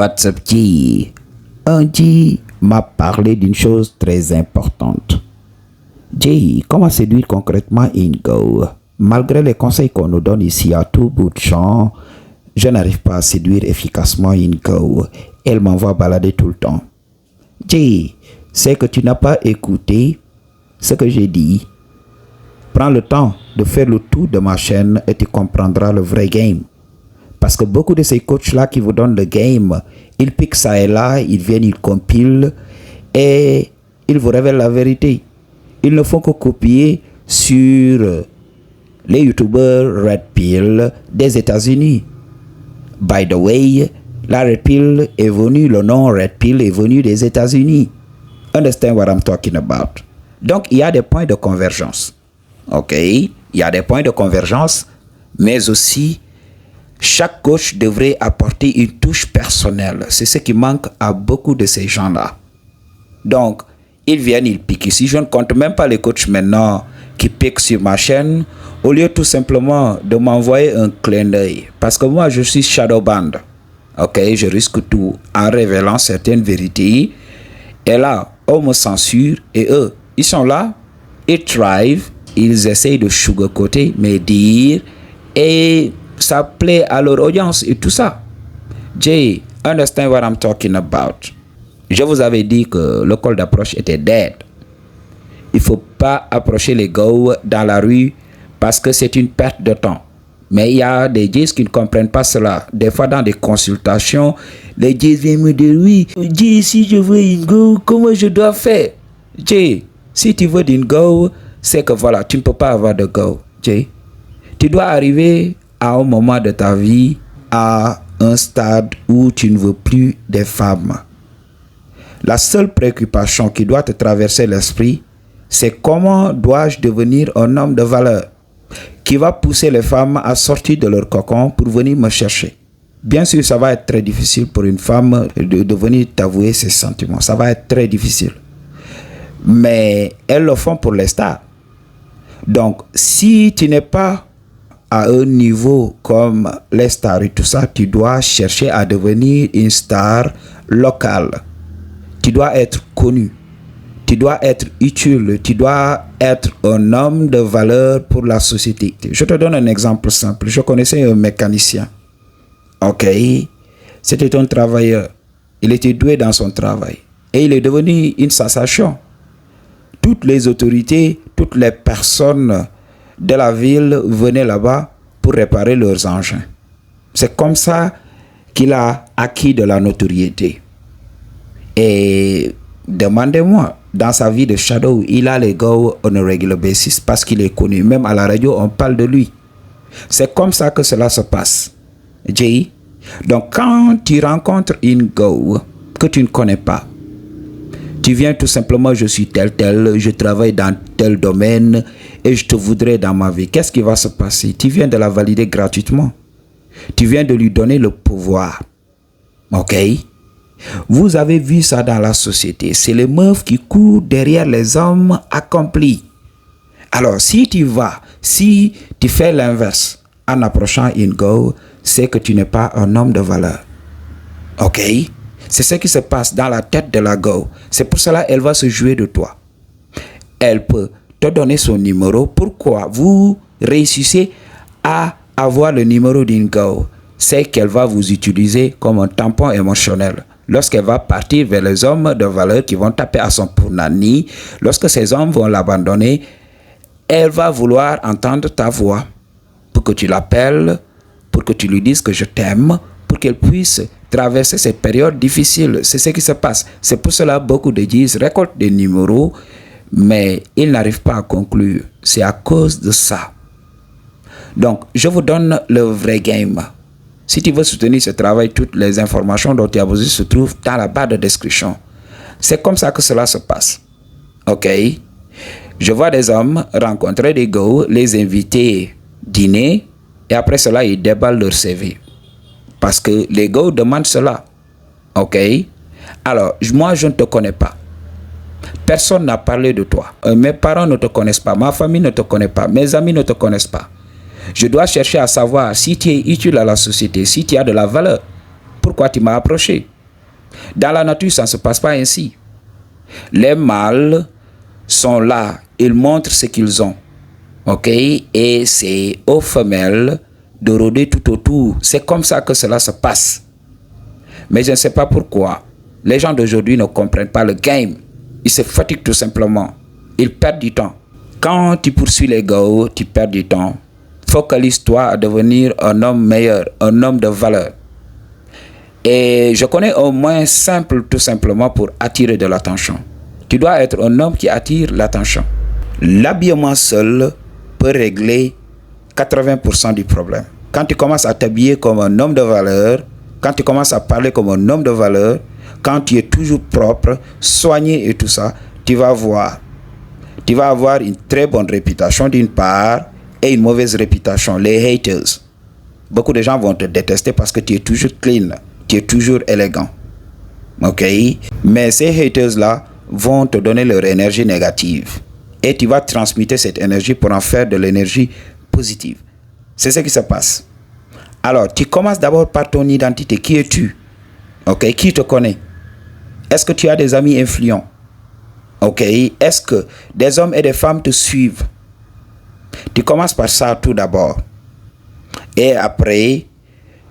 WhatsApp G. Un G m'a parlé d'une chose très importante. G, comment séduire concrètement in Go? Malgré les conseils qu'on nous donne ici à tout bout de champ, je n'arrive pas à séduire efficacement in Go. Elle m'envoie balader tout le temps. G, c'est que tu n'as pas écouté ce que j'ai dit. Prends le temps de faire le tour de ma chaîne et tu comprendras le vrai game. Parce que beaucoup de ces coachs-là qui vous donnent le game, ils piquent ça et là, ils viennent, ils compilent et ils vous révèlent la vérité. Ils ne font que copier sur les youtubeurs Red Pill des États-Unis. By the way, la Red Pill est venue, le nom Red Pill est venu des États-Unis. Understand what I'm talking about? Donc, il y a des points de convergence. OK? Il y a des points de convergence, mais aussi, chaque coach devrait apporter une touche personnelle. C'est ce qui manque à beaucoup de ces gens-là. Donc, ils viennent, ils piquent. Ici, je ne compte même pas les coachs maintenant qui piquent sur ma chaîne, au lieu tout simplement de m'envoyer un clin d'œil. Parce que moi, je suis Shadowband. OK? Je risque tout en révélant certaines vérités. Et là, on me censure. Et eux, ils sont là, ils thrive, ils essayent de sugarcoater mes dires. Et ça plaît à leur audience et tout ça. Jay, understand what I'm talking about? Je vous avais dit que le call d'approche était dead. Il ne faut pas approcher les Go dans la rue parce que c'est une perte de temps. Mais il y a des Jays qui ne comprennent pas cela. Des fois, dans des consultations, les Jays viennent me dire, oui, Jay, si je veux une Go, comment je dois faire? Jay, si tu veux une Go, c'est que voilà, tu ne peux pas avoir de Go. Jay, tu dois arriver à un moment de ta vie, à un stade où tu ne veux plus des femmes. La seule préoccupation qui doit te traverser l'esprit, c'est comment dois-je devenir un homme de valeur qui va pousser les femmes à sortir de leur cocon pour venir me chercher. Bien sûr, ça va être très difficile pour une femme de venir t'avouer ses sentiments. Ça va être très difficile. Mais elles le font pour les stars. Donc, si tu n'es pas à un niveau comme les stars et tout ça, tu dois chercher à devenir une star locale. Tu dois être connu. Tu dois être utile. Tu dois être un homme de valeur pour la société. Je te donne un exemple simple. Je connaissais un mécanicien. OK? C'était un travailleur. Il était doué dans son travail. Et il est devenu une sensation. Toutes les autorités, toutes les personnes de la ville venaient là-bas pour réparer leurs engins. C'est comme ça qu'il a acquis de la notoriété. Et demandez-moi, dans sa vie de shadow, il a les Go on a regular basis parce qu'il est connu. Même à la radio, on parle de lui. C'est comme ça que cela se passe. Jay, donc quand tu rencontres une Go que tu ne connais pas, tu viens tout simplement, je suis tel, je travaille dans tel domaine et je te voudrais dans ma vie. Qu'est-ce qui va se passer? Tu viens de la valider gratuitement. Tu viens de lui donner le pouvoir. OK? Vous avez vu ça dans la société. C'est les meufs qui courent derrière les hommes accomplis. Alors, si tu fais l'inverse en approchant une Go, c'est que tu n'es pas un homme de valeur. OK? C'est ce qui se passe dans la tête de la Go. C'est pour cela qu'elle va se jouer de toi. Elle peut te donner son numéro. Pourquoi vous réussissez à avoir le numéro d'une Go? C'est qu'elle va vous utiliser comme un tampon émotionnel. Lorsqu'elle va partir vers les hommes de valeur qui vont taper à son punani, lorsque ces hommes vont l'abandonner, elle va vouloir entendre ta voix pour que tu l'appelles, pour que tu lui dises que je t'aime, pour qu'elle puisse traverser ces périodes difficiles. C'est ce qui se passe. C'est pour cela que beaucoup de Jays récoltent des numéros, mais ils n'arrivent pas à conclure. C'est à cause de ça. Donc, je vous donne le vrai game. Si tu veux soutenir ce travail, toutes les informations dont tu as besoin se trouvent dans la barre de description. C'est comme ça que cela se passe. OK? Je vois des hommes rencontrer des Go, les inviter dîner, et après cela, ils déballent leur CV. Parce que les Go demandent cela. OK? Alors, moi, je ne te connais pas. Personne n'a parlé de toi. Mes parents ne te connaissent pas. Ma famille ne te connaît pas. Mes amis ne te connaissent pas. Je dois chercher à savoir si tu es utile à la société, si tu as de la valeur. Pourquoi tu m'as approché? Dans la nature, ça ne se passe pas ainsi. Les mâles sont là, ils montrent ce qu'ils ont. Ok? Et c'est aux femelles de rôder tout autour. C'est comme ça que cela se passe. Mais je ne sais pas pourquoi. Les gens d'aujourd'hui ne comprennent pas le game. Ils se fatiguent tout simplement. Ils perdent du temps. Quand tu poursuis l'ego, tu perds du temps. Focalise-toi à devenir un homme meilleur, un homme de valeur. Et je connais un moyen simple tout simplement pour attirer de l'attention. Tu dois être un homme qui attire l'attention. L'habillement seul peut régler 80% du problème. Quand tu commences à t'habiller comme un homme de valeur, quand tu commences à parler comme un homme de valeur, quand tu es toujours propre, soigné et tout ça, tu vas voir. Tu vas avoir une très bonne réputation d'une part et une mauvaise réputation, les haters. Beaucoup de gens vont te détester parce que tu es toujours clean, tu es toujours élégant. Ok? Mais ces haters-là vont te donner leur énergie négative. Et tu vas transmuter cette énergie pour en faire de l'énergie positive. C'est ce qui se passe. Alors, tu commences d'abord par ton identité. Qui es-tu? Ok? Qui te connaît? Est-ce que tu as des amis influents? Ok? Est-ce que des hommes et des femmes te suivent? Tu commences par ça tout d'abord. Et après,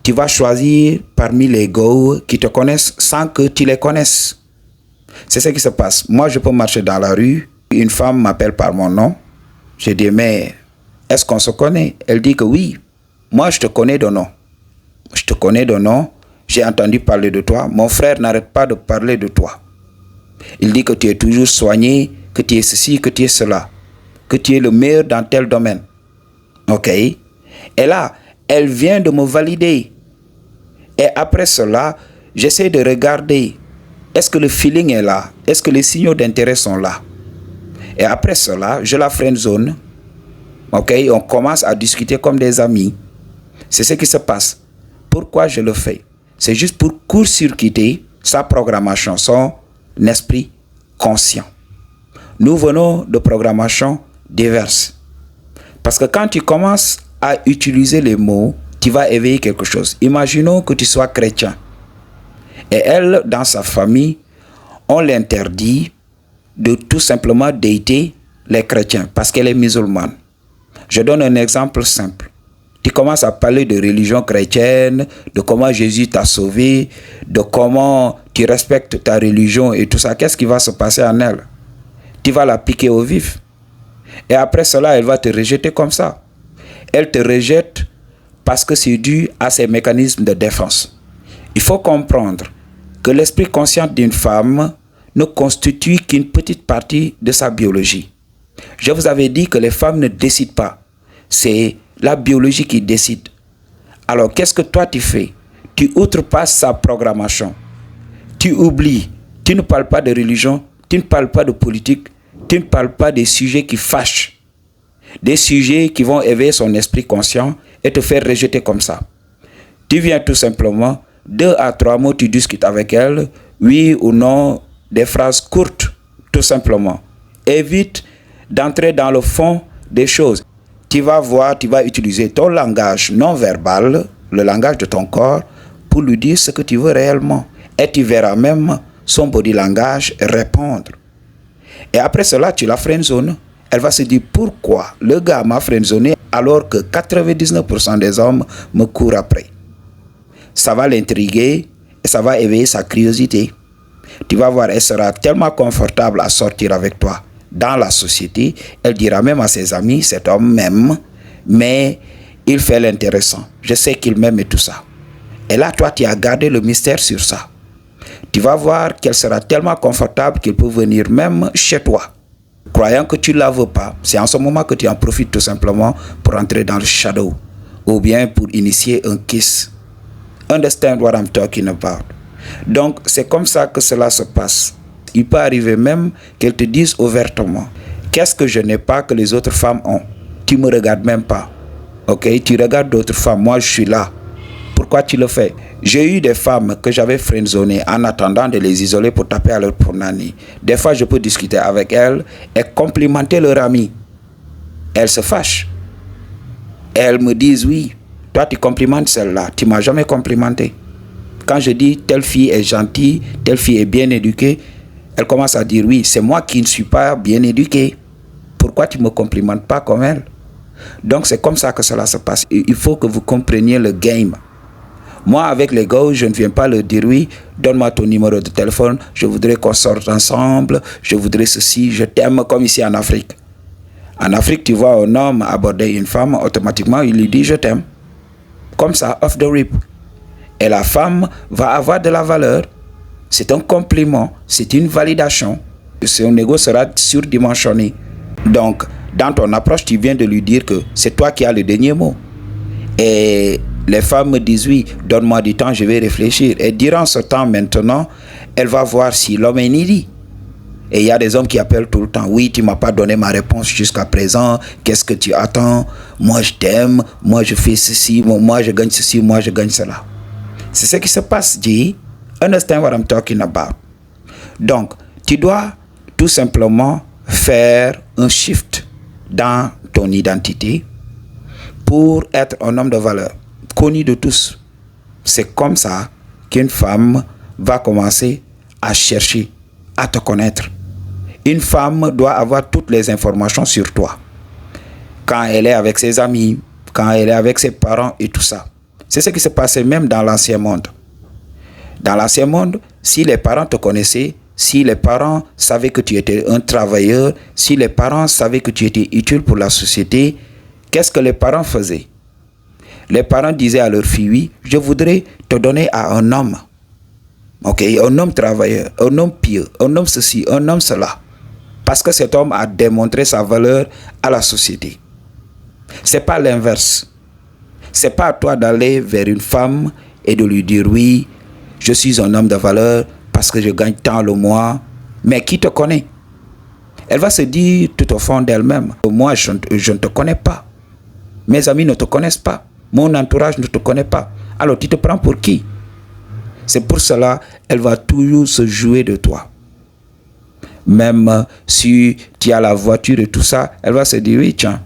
tu vas choisir parmi les gars qui te connaissent sans que tu les connaisses. C'est ce qui se passe. Moi, je peux marcher dans la rue. Une femme m'appelle par mon nom. Je dis, mais est-ce qu'on se connaît? Elle dit que oui. Moi, je te connais de nom. Je te connais de nom. J'ai entendu parler de toi. Mon frère n'arrête pas de parler de toi. Il dit que tu es toujours soigné, que tu es ceci, que tu es cela, que tu es le meilleur dans tel domaine. Ok? Et là, elle vient de me valider. Et après cela, j'essaie de regarder. Est-ce que le feeling est là? Est-ce que les signaux d'intérêt sont là? Et après cela, je la friendzone. Ok? On commence à discuter comme des amis. C'est ce qui se passe. Pourquoi je le fais? C'est juste pour court-circuiter sa programmation, son esprit conscient. Nous venons de programmation diverses. Parce que quand tu commences à utiliser les mots, tu vas éveiller quelque chose. Imaginons que tu sois chrétien. Et elle, dans sa famille, on l'interdit de tout simplement dater les chrétiens parce qu'elle est musulmane. Je donne un exemple simple. Tu commences à parler de religion chrétienne, de comment Jésus t'a sauvé, de comment tu respectes ta religion et tout ça. Qu'est-ce qui va se passer en elle? Tu vas la piquer au vif. Et après cela, elle va te rejeter comme ça. Elle te rejette parce que c'est dû à ses mécanismes de défense. Il faut comprendre que l'esprit conscient d'une femme ne constitue qu'une petite partie de sa biologie. Je vous avais dit que les femmes ne décident pas. C'est la biologie qui décide. Alors, qu'est-ce que toi tu fais? Tu outrepasses sa programmation. Tu oublies. Tu ne parles pas de religion. Tu ne parles pas de politique. Tu ne parles pas des sujets qui fâchent. Des sujets qui vont éveiller son esprit conscient et te faire rejeter comme ça. Tu viens tout simplement, 2 à 3 mots, tu discutes avec elle, oui ou non, des phrases courtes, tout simplement. Évite d'entrer dans le fond des choses. Tu vas voir, tu vas utiliser ton langage non verbal, le langage de ton corps, pour lui dire ce que tu veux réellement. Et tu verras même son body langage répondre. Et après cela, tu la friendzone. Elle va se dire pourquoi le gars m'a friendzoné alors que 99% des hommes me courent après. Ça va l'intriguer et ça va éveiller sa curiosité. Tu vas voir, elle sera tellement confortable à sortir avec toi dans la société. Elle dira même à ses amis, cet homme m'aime, mais il fait l'intéressant. Je sais qu'il m'aime et tout ça. Et là, toi, tu as gardé le mystère sur ça. Tu vas voir qu'elle sera tellement confortable qu'il peut venir même chez toi. Croyant que tu ne la veux pas, c'est en ce moment que tu en profites tout simplement pour entrer dans le shadow ou bien pour initier un kiss. Understand what I'm talking about? Donc, c'est comme ça que cela se passe. Il peut arriver même qu'elle te dise ouvertement, qu'est-ce que je n'ai pas que les autres femmes ont? Tu ne me regardes même pas. Ok? Tu regardes d'autres femmes, moi je suis là. Pourquoi tu le fais? J'ai eu des femmes que j'avais friendzonées en attendant de les isoler pour taper à leur punani. Des fois, je peux discuter avec elles et complimenter leur ami. Elles se fâchent. Elles me disent, oui, toi tu complimentes celle-là, tu ne m'as jamais complimenté. Quand je dis telle fille est gentille, telle fille est bien éduquée, elle commence à dire oui, c'est moi qui ne suis pas bien éduqué. Pourquoi tu ne me complimentes pas comme elle? Donc c'est comme ça que cela se passe. Il faut que vous compreniez le game. Moi, avec les gars, je ne viens pas leur dire oui, donne-moi ton numéro de téléphone, je voudrais qu'on sorte ensemble, je voudrais ceci, je t'aime, comme ici en Afrique. En Afrique, tu vois un homme aborder une femme, automatiquement, il lui dit je t'aime. Comme ça, off the rip. Et la femme va avoir de la valeur. C'est un compliment, c'est une validation. Son ego sera surdimensionné. Donc, dans ton approche, tu viens de lui dire que c'est toi qui as le dernier mot. Et les femmes me disent oui, donne-moi du temps, je vais réfléchir. Et durant ce temps maintenant, elle va voir si l'homme est needy. Et il y a des hommes qui appellent tout le temps. Oui, tu ne m'as pas donné ma réponse jusqu'à présent. Qu'est-ce que tu attends? Moi, je t'aime. Moi, je fais ceci. Moi, je gagne ceci. Moi, je gagne cela. C'est ce qui se passe, G. Understand what I'm talking about. Donc, tu dois tout simplement faire un shift dans ton identité pour être un homme de valeur, connu de tous. C'est comme ça qu'une femme va commencer à chercher, à te connaître. Une femme doit avoir toutes les informations sur toi. Quand elle est avec ses amis, quand elle est avec ses parents et tout ça. C'est ce qui se passait même dans l'ancien monde. Dans l'ancien monde, si les parents te connaissaient, si les parents savaient que tu étais un travailleur, si les parents savaient que tu étais utile pour la société, qu'est-ce que les parents faisaient? Les parents disaient à leur fille, oui, je voudrais te donner à un homme. Ok, un homme travailleur, un homme pieux, un homme ceci, un homme cela. Parce que cet homme a démontré sa valeur à la société. C'est pas l'inverse. C'est pas à toi d'aller vers une femme et de lui dire oui, je suis un homme de valeur parce que je gagne tant le mois. Mais qui te connaît? Elle va se dire tout au fond d'elle-même, moi je ne te connais pas. Mes amis ne te connaissent pas. Mon entourage ne te connaît pas. Alors tu te prends pour qui? C'est pour cela elle va toujours se jouer de toi. Même si tu as la voiture et tout ça, elle va se dire oui, tiens,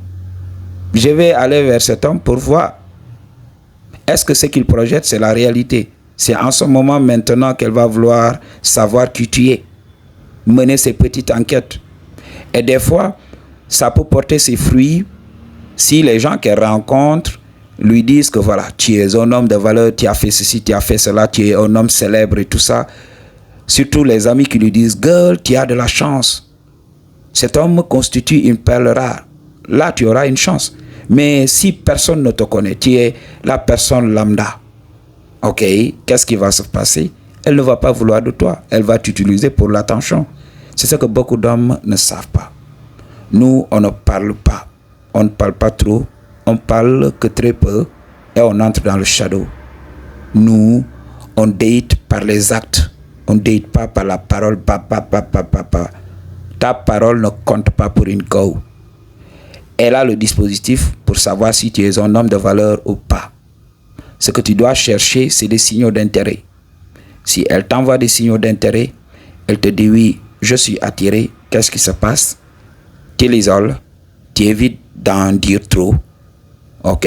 je vais aller vers cet homme pour voir. Est-ce que ce qu'il projette, c'est la réalité? C'est en ce moment maintenant qu'elle va vouloir savoir qui tu es. Mener ses petites enquêtes. Et des fois, ça peut porter ses fruits si les gens qu'elle rencontre lui disent que voilà, tu es un homme de valeur, tu as fait ceci, tu as fait cela, tu es un homme célèbre et tout ça. Surtout les amis qui lui disent, girl, tu as de la chance. Cet homme constitue une perle rare. Là, tu auras une chance. Mais si personne ne te connaît, tu es la personne lambda. Ok, qu'est-ce qui va se passer? Elle ne va pas vouloir de toi. Elle va t'utiliser pour l'attention. C'est ce que beaucoup d'hommes ne savent pas. Nous, on ne parle pas. On ne parle pas trop. On parle que très peu. Et on entre dans le shadow. Nous, on date par les actes. On ne date pas par la parole. Ta parole ne compte pas pour une go. Elle a le dispositif pour savoir si tu es un homme de valeur ou pas. Ce que tu dois chercher, c'est des signaux d'intérêt. Si elle t'envoie des signaux d'intérêt, elle te dit oui, je suis attiré, qu'est-ce qui se passe? Tu l'isoles, tu évites d'en dire trop, ok?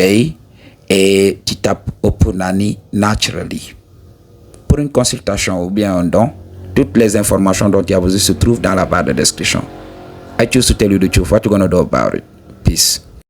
Et tu tapes au punani naturally. Pour une consultation ou bien un don, toutes les informations dont tu as besoin se trouvent dans la barre de description. I choose to tell you the truth. What you gonna do about it? Peace.